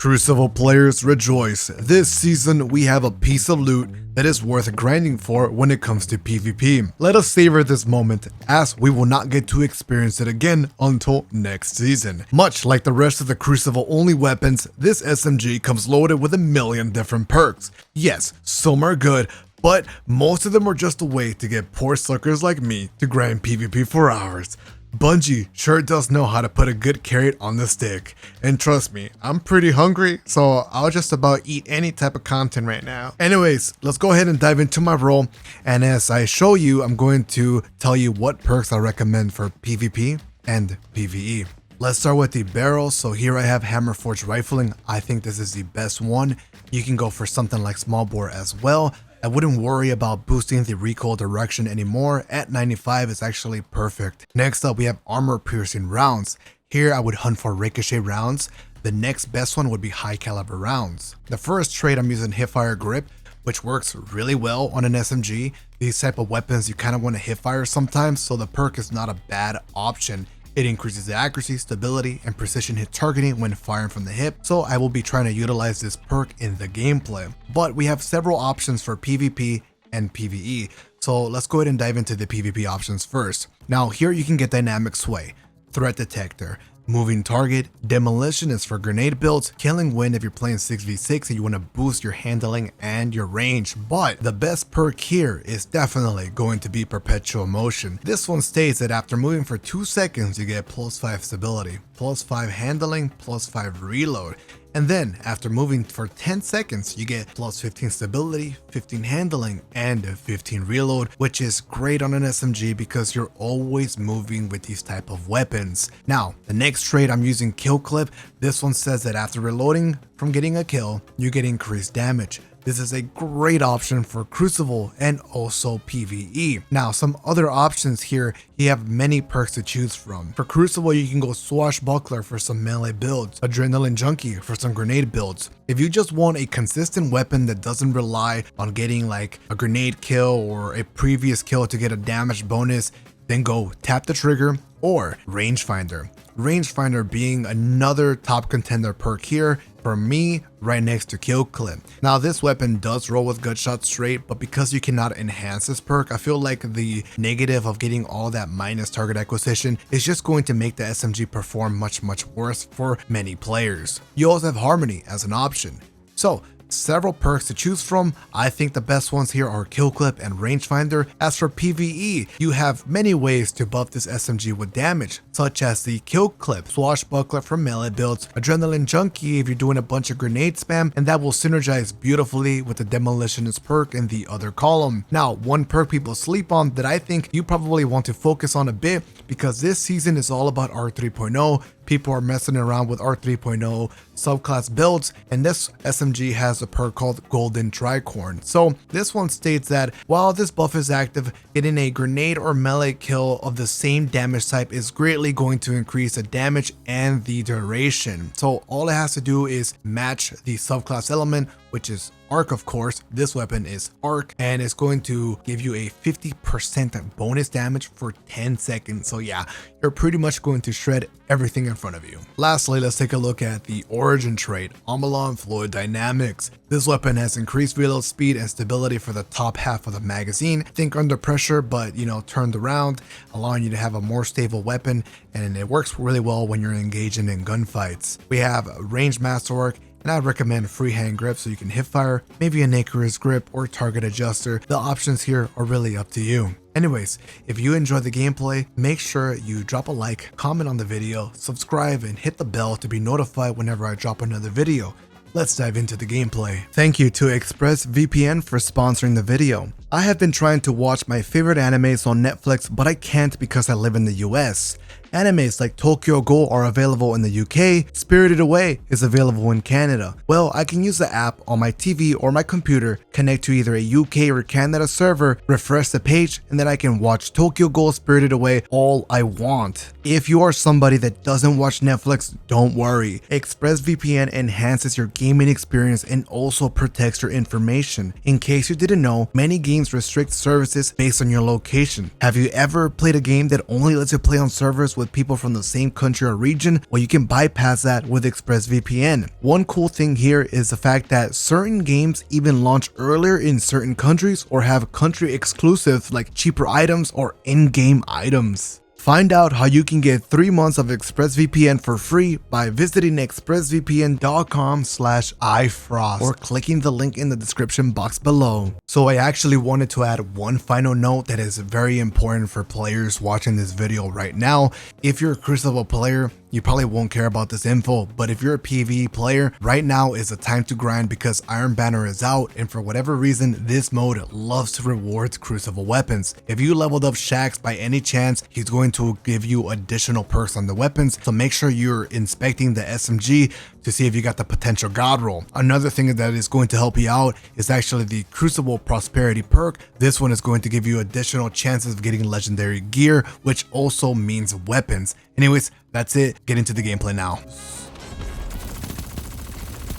Crucible players rejoice. This season we have a piece of loot that is worth grinding for when it comes to PvP. Let us savor this moment, as we will not get to experience it again until next season. Much like the rest of the Crucible only weapons, this SMG comes loaded with a million different perks. Yes, some are good, but most of them are just a way to get poor suckers like me to grind PvP for hours. Bungie sure does know how to put a good carrot on the stick. And trust me, I'm pretty hungry, so I'll just about eat any type of content right now. Anyways, let's go ahead and dive into my role. And as I show you, I'm going to tell you what perks I recommend for PvP and PvE. Let's start with the barrel. So here I have hammer forged rifling. I think this is the best one. You can go for something like small bore as well. I wouldn't worry about boosting the recoil direction anymore. At 95 is actually perfect. Next up, we have armor piercing rounds. Here I would hunt for ricochet rounds. The next best one would be high caliber rounds. The first trait, I'm using hipfire grip, which works really well on an SMG. These type of weapons you kind of want to hipfire sometimes, so the perk is not a bad option. It increases the accuracy, stability, and precision hit targeting when firing from the hip, so I will be trying to utilize this perk in the gameplay. But we have several options for PvP and PvE, so let's go ahead and dive into the PvP options first. Now here you can get dynamic sway, threat detector, moving target, demolition is for grenade builds, killing wind if you're playing 6v6 and you want to boost your handling and your range. But the best perk here is definitely going to be perpetual motion. This one states that after moving for 2 seconds you get +5 stability, +5 handling, +5 reload. And then after moving for 10 seconds, you get +15 stability, 15 handling, and 15 reload, which is great on an SMG because you're always moving with these type of weapons. Now, the next trait, I'm using kill clip. This one says that after reloading from getting a kill, you get increased damage. This is a great option for Crucible and also PvE. Now, some other options here, you have many perks to choose from. For Crucible, you can go Swashbuckler for some melee builds, Adrenaline Junkie for some grenade builds. If you just want a consistent weapon that doesn't rely on getting like a grenade kill or a previous kill to get a damage bonus, then go Tap the Trigger or Rangefinder. Rangefinder being another top contender perk here for me, right next to kill clip. Now this weapon does roll with gutshot straight, but because you cannot enhance this perk, I feel like the negative of getting all that minus target acquisition is just going to make the SMG perform much worse for many players. You also have harmony as an option. So several perks to choose from. I think the best ones here are kill clip and rangefinder. As for PvE, you have many ways to buff this SMG with damage, such as the kill clip, swashbuckler for melee builds, adrenaline junkie if you're doing a bunch of grenade spam, and that will synergize beautifully with the demolitionist perk in the other column. Now, one perk people sleep on that I think you probably want to focus on a bit, because this season is all about R3.0. People are messing around with R3.0 subclass builds, and this SMG has a perk called Golden Tricorn. So this one states that while this buff is active, getting a grenade or melee kill of the same damage type is greatly going to increase the damage and the duration. So all it has to do is match the subclass element, which is arc, of course. This weapon is arc, and it's going to give you a 50% bonus damage for 10 seconds. So yeah, you're pretty much going to shred everything in front of you. Lastly, let's take a look at the origin trait, Amalon Fluid Dynamics. This weapon has increased reload speed and stability for the top half of the magazine. Think under pressure, but turned around, allowing you to have a more stable weapon, and it works really well when you're engaging in gunfights. We have range masterwork, and I recommend freehand grip so you can hip fire, maybe an Icarus grip or target adjuster. The options here are really up to you. Anyways, if you enjoy the gameplay, make sure you drop a like, comment on the video, subscribe, and hit the bell to be notified whenever I drop another video. Let's dive into the gameplay. Thank you to ExpressVPN for sponsoring the video. I have been trying to watch my favorite animes on Netflix, but I can't because I live in the US. Animes like Tokyo Ghoul are available in the UK, Spirited Away is available in Canada. Well, I can use the app on my TV or my computer, connect to either a UK or Canada server, refresh the page, and then I can watch Tokyo Ghoul, Spirited Away all I want. If you are somebody that doesn't watch Netflix, don't worry. ExpressVPN enhances your gaming experience and also protects your information. In case you didn't know, many games games restrict services based on your location. Have you ever played a game that only lets you play on servers with people from the same country or region? Well, you can bypass that with ExpressVPN. One cool thing here is the fact that certain games even launch earlier in certain countries or have country exclusives like cheaper items or in-game items. Find out how you can get 3 months of ExpressVPN for free by visiting expressvpn.com/ifrost or clicking the link in the description box below. So I actually wanted to add one final note that is very important for players watching this video right now. If you're a Crucible player, you probably won't care about this info, but if you're a PvE player, right now is the time to grind because Iron Banner is out, and for whatever reason, this mode loves to reward Crucible weapons. If you leveled up Shaxx by any chance, he's going to give you additional perks on the weapons, so make sure you're inspecting the SMG to see if you got the potential god roll. Another thing that is going to help you out is actually the Crucible Prosperity perk. This one is going to give you additional chances of getting legendary gear, which also means weapons. Anyways, that's it. Get into the gameplay now.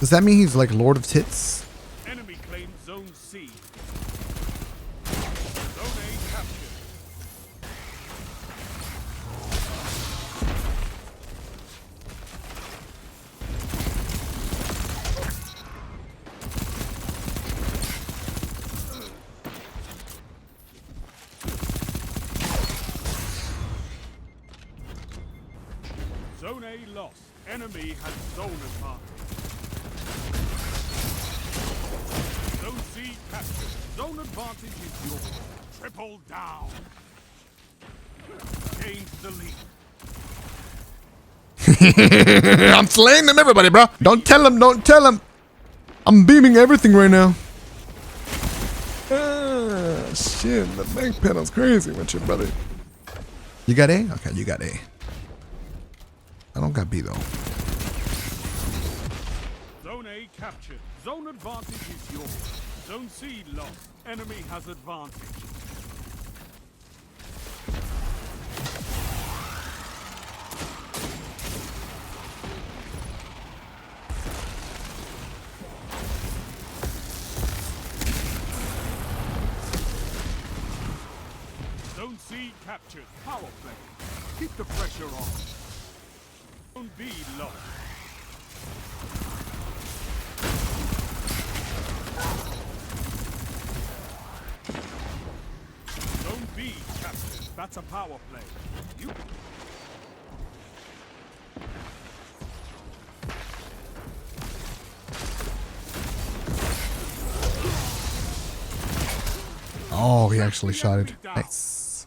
Does that mean he's like Lord of Tits? Enemy claimed Zone C. Zone A captured. Zone A lost. Enemy has zone advantage. Zone C captured. Zone advantage is yours. Triple down. Gains the lead. I'm slaying them, everybody, bro. Don't tell him. Don't tell him. I'm beaming everything right now. Shit, the bank pedal's crazy with you, brother. You got A? Okay, you got A. I don't got B though. Zone A captured. Zone advantage is yours. Zone C lost. Enemy has advantage. Zone C captured. Power play. Keep the pressure on. Zone B lost. Zone B captured. That's a power play. You. Oh, he actually shot it. Nice.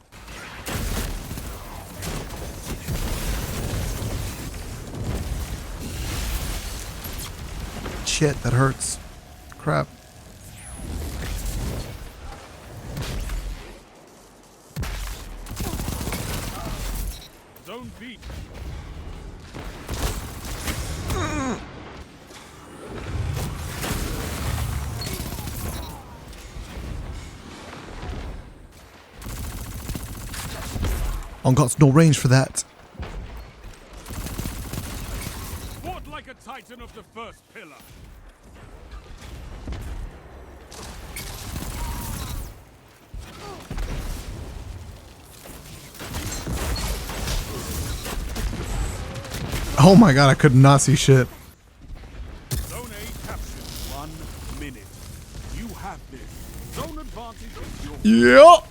Shit, that hurts. Crap. Zone B. On got no range for that. Fought like a titan of the first pillar. Oh my god, I could not see shit. Zone A captured. 1 minute. You have this. Zone advantage is yours. Yup.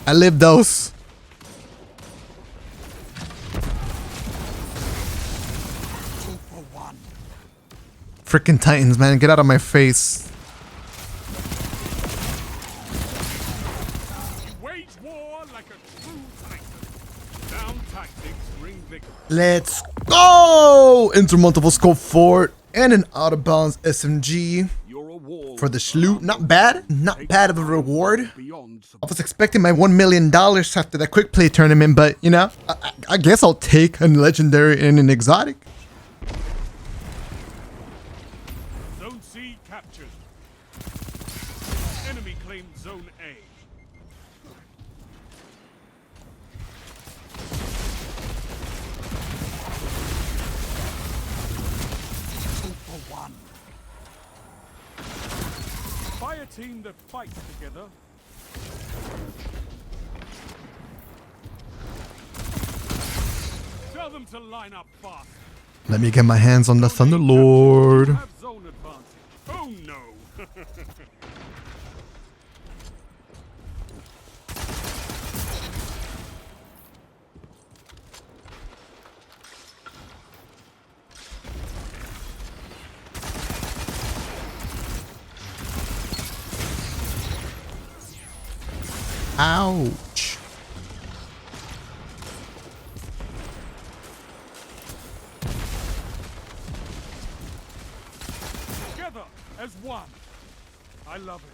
I lived those. 2 for 1. Freaking Titans, man. Get out of my face. Wage war like a true titan. Down tactics bring victory. Let's go! Intermultiple scope fort and an out of bounds SMG You're a wall for the Schloot. Not bad. Not bad of a reward. beyond I was expecting my $1 million after that quick play tournament, but you know, I guess I'll take a legendary and an exotic. Zone C captured. Enemy claimed Zone A. Two for 1. Fire team that fights together. Tell them to line up fast. Let me get my hands on the Thunder Lord. Have zone advantage. Oh no. Ouch. Together as one. I love it.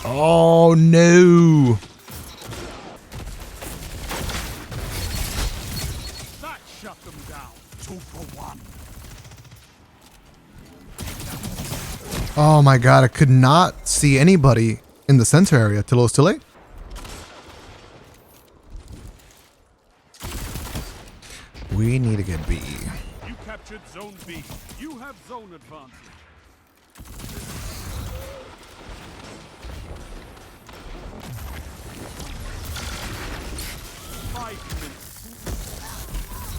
Oh no. That shut them down. 2 for 1. Oh my god, I could not see anybody in the center area till it was too late. We need to get B. You captured zone B. You have zone advantage.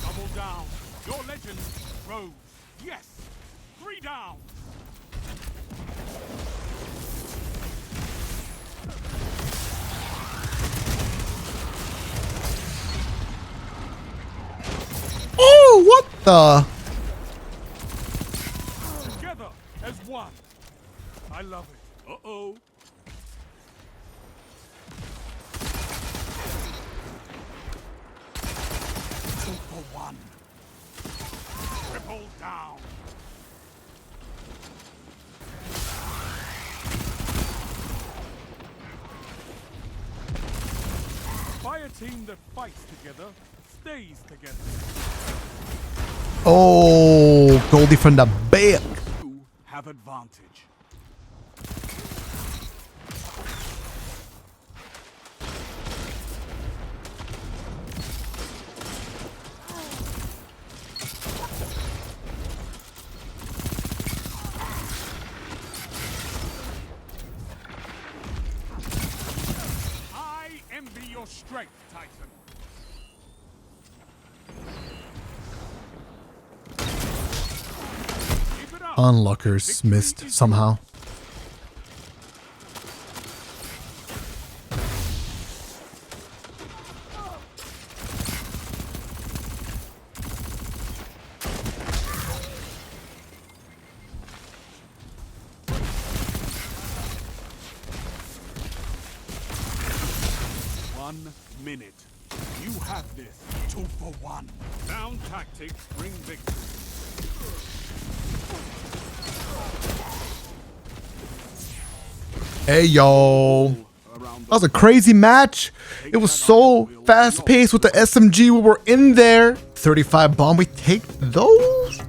Double down. Your legend rose. Yes. 3 down. Oh, what the? Together as one. I love it. Uh-oh. Two for 1. Triple down. Fire team that fights together stays together. Oh, Goldie from the back. You have advantage. I envy your strength, Titan. Keep it up. Unlockers missed somehow. Minute. You have this. 2 for 1. Sound tactics bring victory. Hey, yo. That was a crazy match. It was so fast paced with the SMG. We were in there. 35 bomb. We take those.